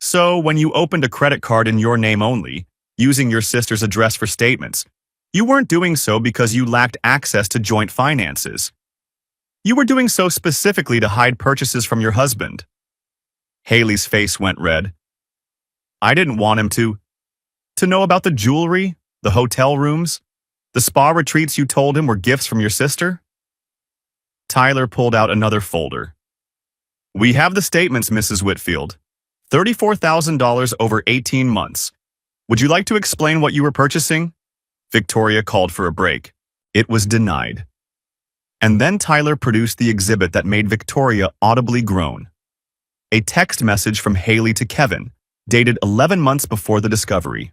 So when you opened a credit card in your name only, using your sister's address for statements, you weren't doing so because you lacked access to joint finances. You were doing so specifically to hide purchases from your husband. Haley's face went red. I didn't want him to know about the jewelry, the hotel rooms, the spa retreats you told him were gifts from your sister? Tyler pulled out another folder. We have the statements, Mrs. Whitfield. $34,000 over 18 months. Would you like to explain what you were purchasing? Victoria called for a break. It was denied. And then Tyler produced the exhibit that made Victoria audibly groan. A text message from Haley to Kevin, dated 11 months before the discovery.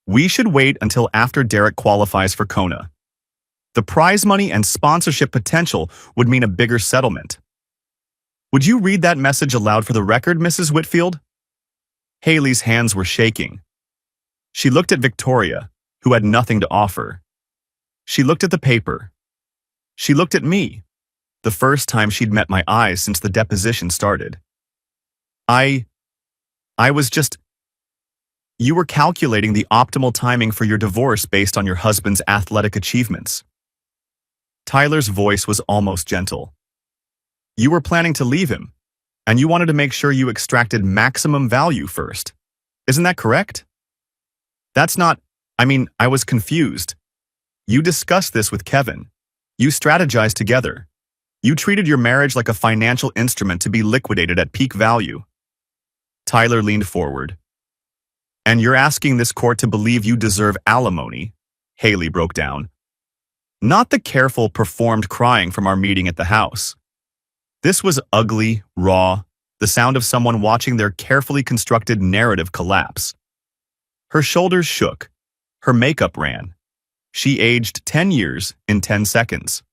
We should wait until after Derek qualifies for Kona. The prize money and sponsorship potential would mean a bigger settlement. Would you read that message aloud for the record, Mrs. Whitfield? Haley's hands were shaking. She looked at Victoria, who had nothing to offer. She looked at the paper. She looked at me, the first time she'd met my eyes since the deposition started. I was just... You were calculating the optimal timing for your divorce based on your husband's athletic achievements. Tyler's voice was almost gentle. You were planning to leave him, and you wanted to make sure you extracted maximum value first. Isn't that correct? That's not... I was confused. You discussed this with Kevin. You strategized together. You treated your marriage like a financial instrument to be liquidated at peak value. Tyler leaned forward. And you're asking this court to believe you deserve alimony, Haley broke down. Not the careful, performed crying from our meeting at the house. This was ugly, raw, the sound of someone watching their carefully constructed narrative collapse. Her shoulders shook. Her makeup ran. She aged 10 years in 10 seconds.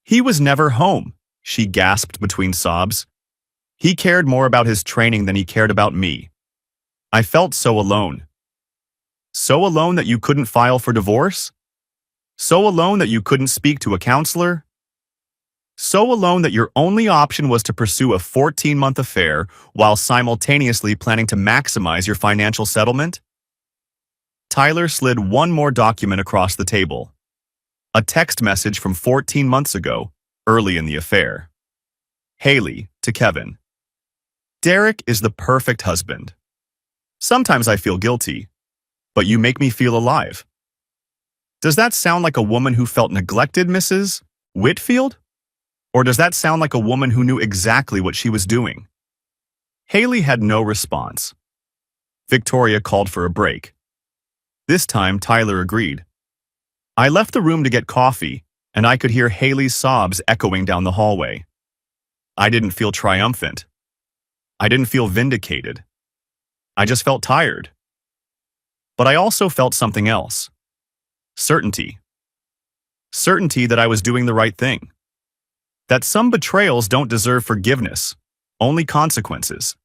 He was never home, she gasped between sobs. He cared more about his training than he cared about me. I felt so alone. So alone that you couldn't file for divorce? So alone that you couldn't speak to a counselor? So alone that your only option was to pursue a 14-month affair while simultaneously planning to maximize your financial settlement? Tyler slid one more document across the table. A text message from 14 months ago, early in the affair. Haley to Kevin. Derek is the perfect husband. Sometimes I feel guilty, but you make me feel alive. Does that sound like a woman who felt neglected, Mrs. Whitfield? Or does that sound like a woman who knew exactly what she was doing? Haley had no response. Victoria called for a break. This time, Tyler agreed. I left the room to get coffee, and I could hear Haley's sobs echoing down the hallway. I didn't feel triumphant. I didn't feel vindicated. I just felt tired. But I also felt something else. Certainty. Certainty that I was doing the right thing. That some betrayals don't deserve forgiveness, only consequences.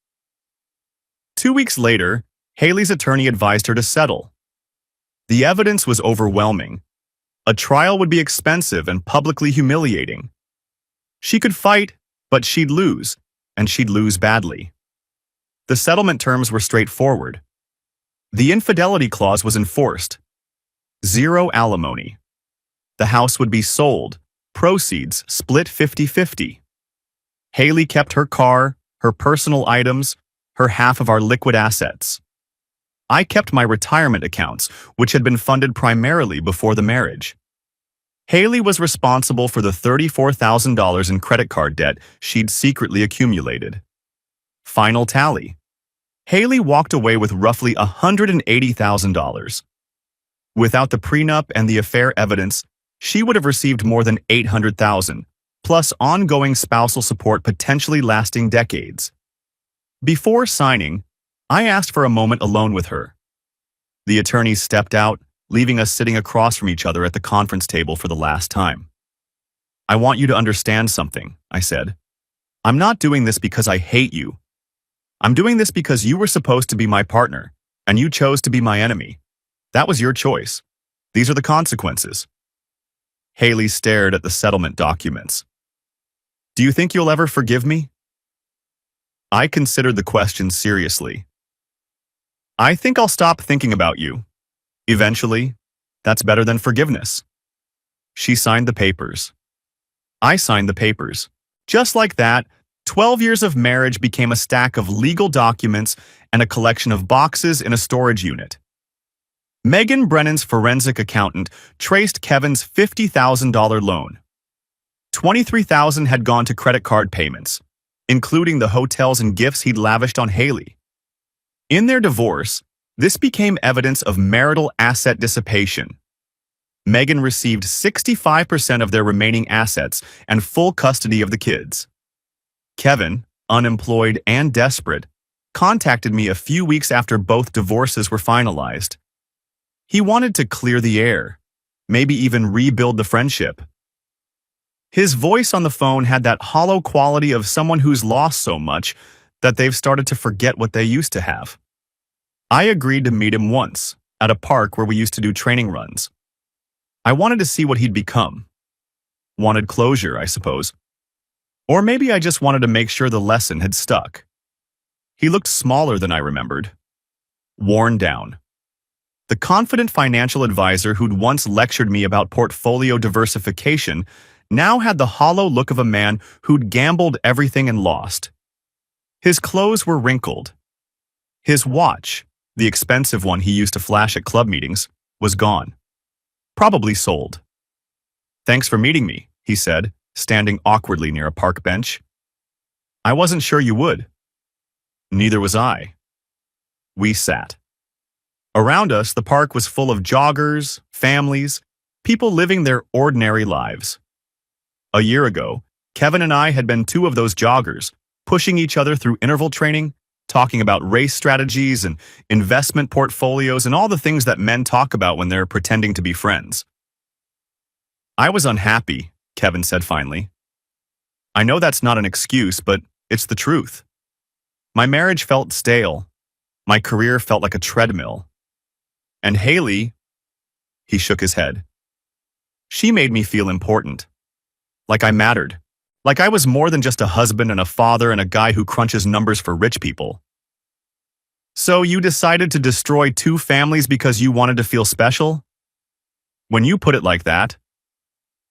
2 weeks later, Haley's attorney advised her to settle. The evidence was overwhelming. A trial would be expensive and publicly humiliating. She could fight, but she'd lose, and she'd lose badly. The settlement terms were straightforward. The infidelity clause was enforced. 0 alimony. The house would be sold, proceeds split 50-50. Haley kept her car, her personal items, her half of our liquid assets. I kept my retirement accounts, which had been funded primarily before the marriage. Haley was responsible for the $34,000 in credit card debt she'd secretly accumulated. Final tally. Haley walked away with roughly $180,000. Without the prenup and the affair evidence, she would have received more than $800,000, plus ongoing spousal support potentially lasting decades. Before signing, I asked for a moment alone with her. The attorney stepped out, leaving us sitting across from each other at the conference table for the last time. I want you to understand something, I said. I'm not doing this because I hate you. I'm doing this because you were supposed to be my partner, and you chose to be my enemy. That was your choice. These are the consequences. Haley stared at the settlement documents. Do you think you'll ever forgive me? I considered the question seriously. I think I'll stop thinking about you. Eventually, that's better than forgiveness. She signed the papers. I signed the papers. Just like that, 12 years of marriage became a stack of legal documents and a collection of boxes in a storage unit. Megan Brennan's forensic accountant traced Kevin's $50,000 loan. $23,000 had gone to credit card payments. including the hotels and gifts he'd lavished on Haley. In their divorce, this became evidence of marital asset dissipation. Megan received 65% of their remaining assets and full custody of the kids. Kevin, unemployed and desperate, contacted me a few weeks after both divorces were finalized. He wanted to clear the air, maybe even rebuild the friendship. His voice on the phone had that hollow quality of someone who's lost so much that they've started to forget what they used to have. I agreed to meet him once, at a park where we used to do training runs. I wanted to see what he'd become. Wanted closure, I suppose. Or maybe I just wanted to make sure the lesson had stuck. He looked smaller than I remembered. Worn down. The confident financial advisor who'd once lectured me about portfolio diversification now had the hollow look of a man who'd gambled everything and lost. His clothes were wrinkled. His watch, the expensive one he used to flash at club meetings, was gone. Probably sold. "Thanks for meeting me," he said, standing awkwardly near a park bench. "I wasn't sure you would." Neither was I. We sat. Around us, the park was full of joggers, families, people living their ordinary lives. A year ago, Kevin and I had been two of those joggers, pushing each other through interval training, talking about race strategies and investment portfolios and all the things that men talk about when they're pretending to be friends. "I was unhappy," Kevin said finally. "I know that's not an excuse, but it's the truth. My marriage felt stale. My career felt like a treadmill. And Haley," he shook his head, "she made me feel important. Like I mattered. Like I was more than just a husband and a father and a guy who crunches numbers for rich people." "So you decided to destroy two families because you wanted to feel special?" "When you put it like that.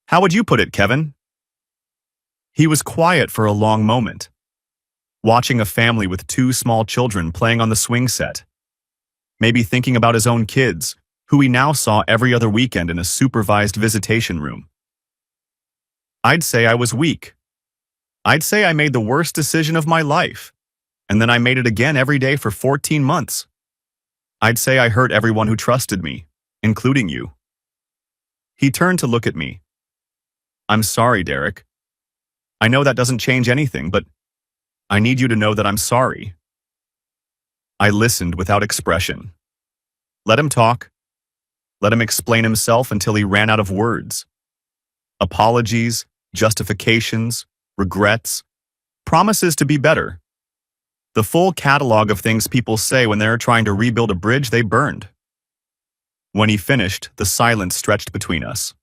How would you put it, Kevin?" He was quiet for a long moment, watching a family with two small children playing on the swing set. Maybe thinking about his own kids, who he now saw every other weekend in a supervised visitation room. "I'd say I was weak. I'd say I made the worst decision of my life, and then I made it again every day for 14 months. I'd say I hurt everyone who trusted me, including you." He turned to look at me. "I'm sorry, Derek. I know that doesn't change anything, but I need you to know that I'm sorry." I listened without expression. Let him talk. Let him explain himself until he ran out of words. Apologies, justifications, regrets, promises to be better. The full catalog of things people say when they're trying to rebuild a bridge they burned. When he finished, the silence stretched between us.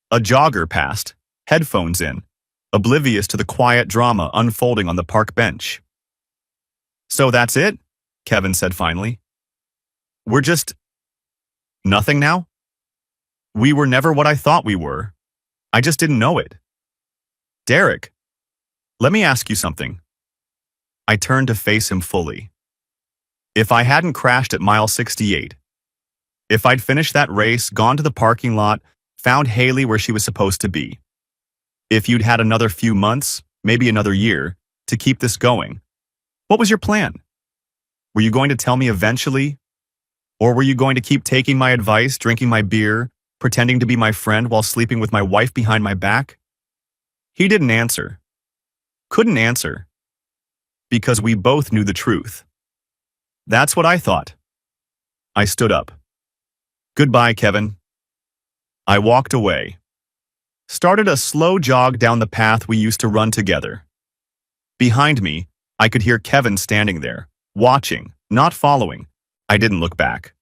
A jogger passed, headphones in, oblivious to the quiet drama unfolding on the park bench. "So that's it?" Kevin said finally. "We're just nothing now? We were never what I thought we were. I just didn't know it." "Derek, let me ask you something." I turned to face him fully. If I hadn't crashed at mile 68, if I'd finished that race, gone to the parking lot, found Haley where she was supposed to be, if you'd had another few months, maybe another year, to keep this going, what was your plan? Were you going to tell me eventually? Or were you going to keep taking my advice, drinking my beer, pretending to be my friend while sleeping with my wife behind my back? He didn't answer. Couldn't answer. Because we both knew the truth. That's what I thought. I stood up. "Goodbye, Kevin." I walked away. Started a slow jog down the path we used to run together. Behind me, I could hear Kevin standing there, watching, not following. I didn't look back.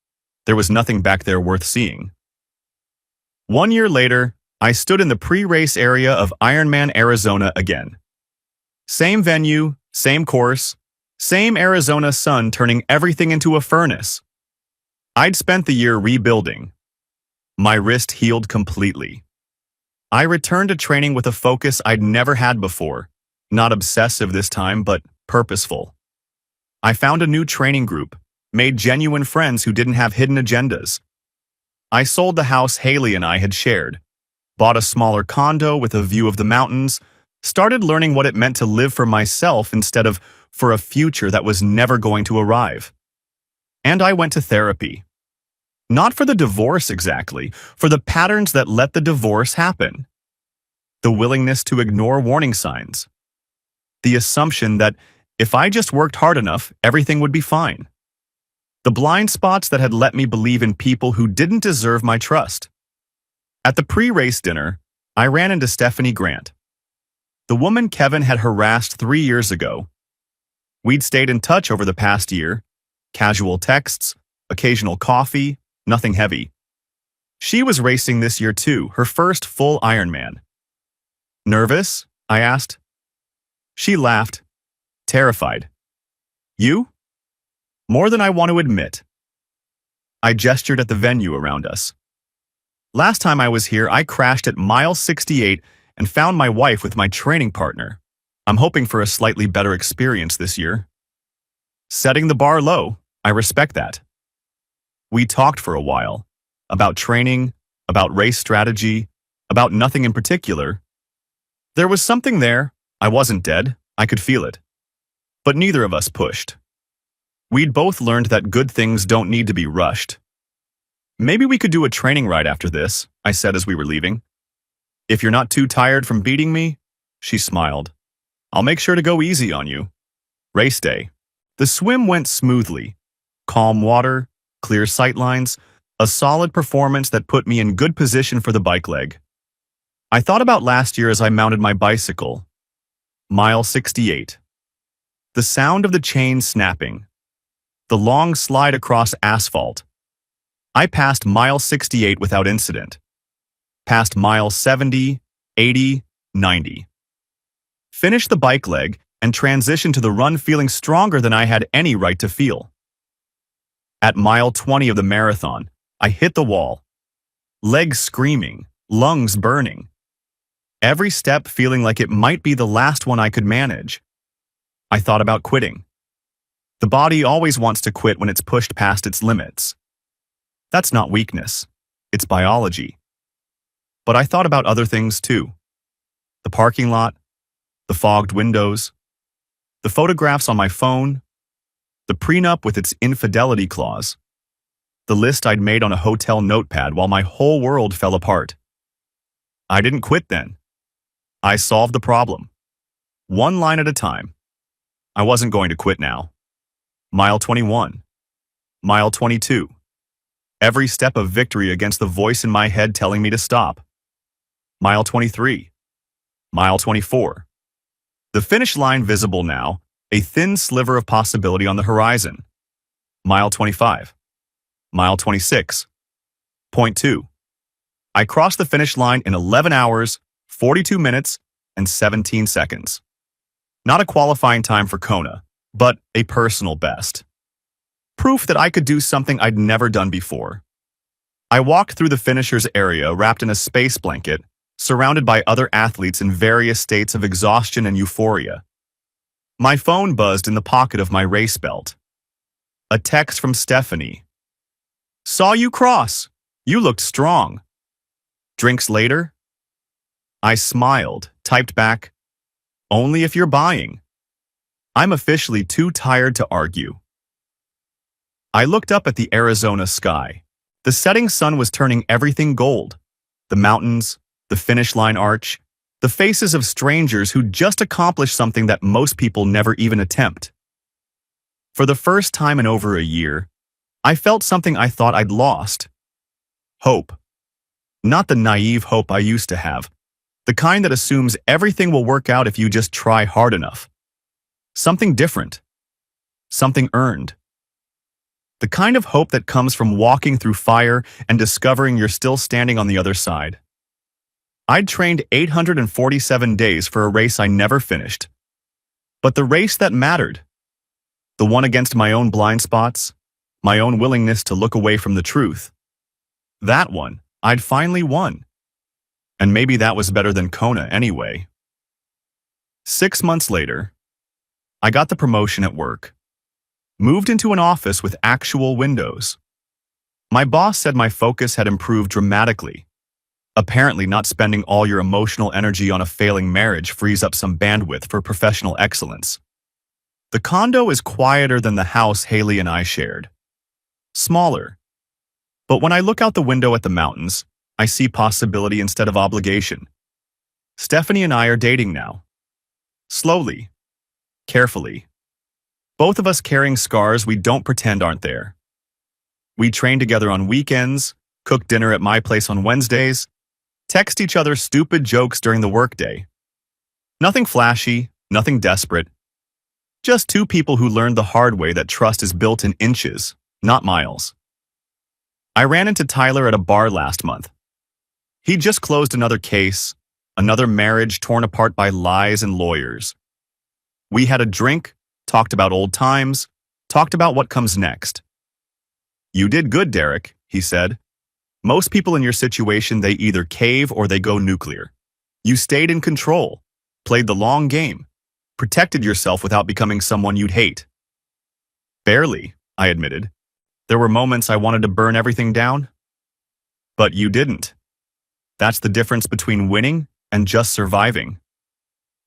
There was nothing back there worth seeing. 1 year later, I stood in the pre-race area of Ironman, Arizona again. Same venue, same course, same Arizona sun turning everything into a furnace. I'd spent the year rebuilding. My wrist healed completely. I returned to training with a focus I'd never had before, not obsessive this time, but purposeful. I found a new training group, made genuine friends who didn't have hidden agendas. I sold the house Haley and I had shared, bought a smaller condo with a view of the mountains, Started learning what it meant to live for myself instead of for a future that was never going to arrive. And I went to therapy. Not for the divorce exactly, for the patterns that let the divorce happen. The willingness to ignore warning signs. The assumption that if I just worked hard enough, everything would be fine. The blind spots that had let me believe in people who didn't deserve my trust. At the pre-race dinner, I ran into Stephanie Grant, the woman Kevin had harassed 3 years ago. We'd stayed in touch over the past year, casual texts, occasional coffee, nothing heavy. She was racing this year too, her first full Ironman. Nervous? I asked. She laughed, terrified. You? More than I want to admit. I gestured at the venue around us. Last time I was here, I crashed at mile 68 and found my wife with my training partner. I'm hoping for a slightly better experience this year. Setting the bar low, I respect that. We talked for a while, about training, about race strategy, about nothing in particular. There was something there. I wasn't dead, I could feel it. But neither of us pushed. We'd both learned that good things don't need to be rushed. Maybe we could do a training ride after this, I said as we were leaving. If you're not too tired from beating me, she smiled. I'll make sure to go easy on you. Race day. The swim went smoothly. Calm water, clear sightlines, a solid performance that put me in good position for the bike leg. I thought about last year as I mounted my bicycle. Mile 68. The sound of the chain snapping. The long slide across asphalt. I passed mile 68 without incident. Passed mile 70, 80, 90. Finished the bike leg and transitioned to the run feeling stronger than I had any right to feel. At mile 20 of the marathon, I hit the wall. Legs screaming, lungs burning. Every step feeling like it might be the last one I could manage. I thought about quitting. The body always wants to quit when it's pushed past its limits. That's not weakness, it's biology. But I thought about other things too. The parking lot, the fogged windows, the photographs on my phone, the prenup with its infidelity clause, the list I'd made on a hotel notepad while my whole world fell apart. I didn't quit then. I solved the problem. One line at a time. I wasn't going to quit now. Mile 21. Mile 22. Every step of victory against the voice in my head telling me to stop. Mile 23. Mile 24. The finish line visible now, a thin sliver of possibility on the horizon. Mile 25. Mile 26. Point 2. I crossed the finish line in 11 hours, 42 minutes, and 17 seconds. Not a qualifying time for Kona, but a personal best. Proof that I could do something I'd never done before. I walked through the finisher's area wrapped in a space blanket, surrounded by other athletes in various states of exhaustion and euphoria. My phone buzzed in the pocket of my race belt. A text from Stephanie. Saw you cross. You looked strong. Drinks later? I smiled, typed back, only if you're buying. I'm officially too tired to argue. I looked up at the Arizona sky. The setting sun was turning everything gold. The mountains, the finish line arch, the faces of strangers who just accomplished something that most people never even attempt. For the first time in over a year, I felt something I thought I'd lost. Hope. Not the naive hope I used to have, the kind that assumes everything will work out if you just try hard enough. Something different. Something earned. The kind of hope that comes from walking through fire and discovering you're still standing on the other side. I'd trained 847 days for a race I never finished. But the race that mattered, the one against my own blind spots, my own willingness to look away from the truth, that one, I'd finally won. And maybe that was better than Kona anyway. 6 months later, I got the promotion at work. Moved into an office with actual windows. My boss said my focus had improved dramatically. Apparently, not spending all your emotional energy on a failing marriage frees up some bandwidth for professional excellence. The condo is quieter than the house Haley and I shared. Smaller. But when I look out the window at the mountains, I see possibility instead of obligation. Stephanie and I are dating now. Slowly. Carefully. Both of us carrying scars we don't pretend aren't there. We train together on weekends, cook dinner at my place on Wednesdays, text each other stupid jokes during the workday. Nothing flashy, nothing desperate. Just two people who learned the hard way that trust is built in inches, not miles. I ran into Tyler at a bar last month. He'd just closed another case, another marriage torn apart by lies and lawyers. We had a drink, talked about old times, talked about what comes next. "You did good, Derek," he said. "Most people in your situation, they either cave or they go nuclear. You stayed in control, played the long game, protected yourself without becoming someone you'd hate." "Barely," I admitted. "There were moments I wanted to burn everything down." "But you didn't. That's the difference between winning and just surviving."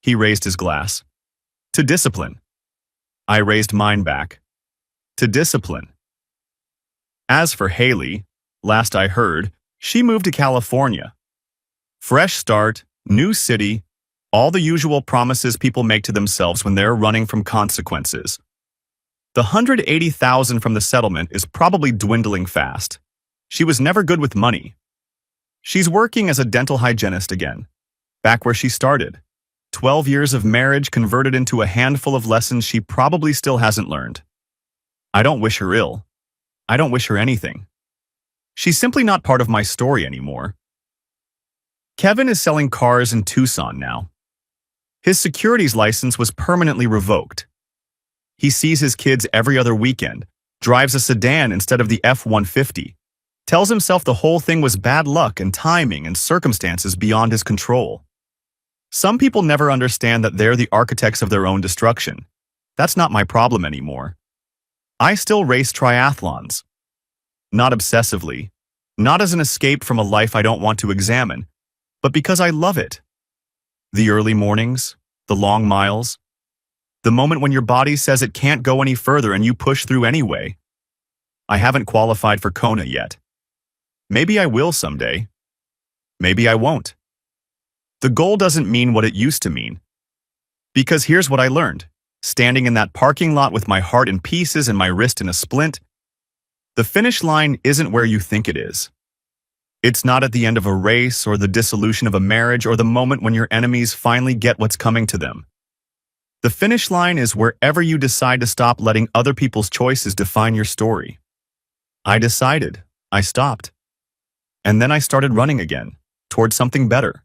He raised his glass. "To discipline." I raised mine back. "To discipline." As for Haley, last I heard, she moved to California. Fresh start, new city, all the usual promises people make to themselves when they're running from consequences. The $180,000 from the settlement is probably dwindling fast. She was never good with money. She's working as a dental hygienist again, back where she started. 12 years of marriage converted into a handful of lessons she probably still hasn't learned. I don't wish her ill. I don't wish her anything. She's simply not part of my story anymore. Kevin is selling cars in Tucson now. His securities license was permanently revoked. He sees his kids every other weekend, drives a sedan instead of the F-150, tells himself the whole thing was bad luck and timing and circumstances beyond his control. Some people never understand that they're the architects of their own destruction. That's not my problem anymore. I still race triathlons. Not obsessively, not as an escape from a life I don't want to examine, but because I love it. The early mornings, the long miles, the moment when your body says it can't go any further and you push through anyway. I haven't qualified for Kona yet. Maybe I will someday. Maybe I won't. The goal doesn't mean what it used to mean. Because here's what I learned. Standing in that parking lot with my heart in pieces and my wrist in a splint, the finish line isn't where you think it is. It's not at the end of a race or the dissolution of a marriage or the moment when your enemies finally get what's coming to them. The finish line is wherever you decide to stop letting other people's choices define your story. I decided. I stopped. And then I started running again, towards something better.